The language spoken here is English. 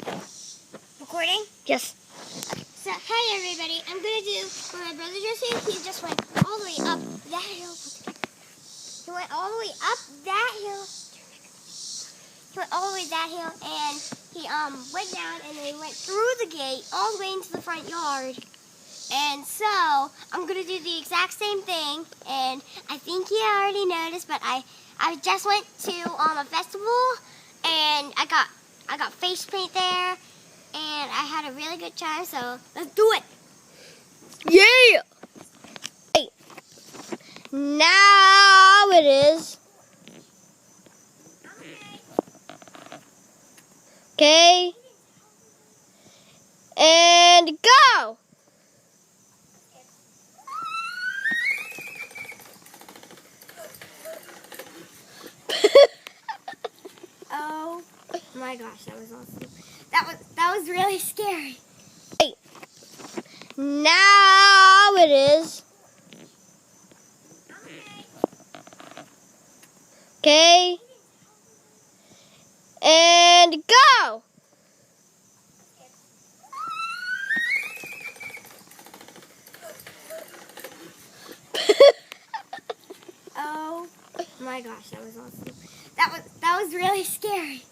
Recording? Yes. So, hey everybody, I'm gonna do what my brother just did. He just went all the way up that hill. He went all the way up that hill. He went all the way that hill, and he went down, and then he went through the gate all the way into the front yard. And so I'm gonna do the exact same thing. And I think you already noticed, but I just went to a festival, and I got face paint there. And I had a really good time, so let's do it. Yeah! Hey. Now it is. Okay. And go! Oh my gosh, that was awesome. That was really scary. Hey. Now it is. Okay. And go! Oh my gosh, that was awesome. That was really scary.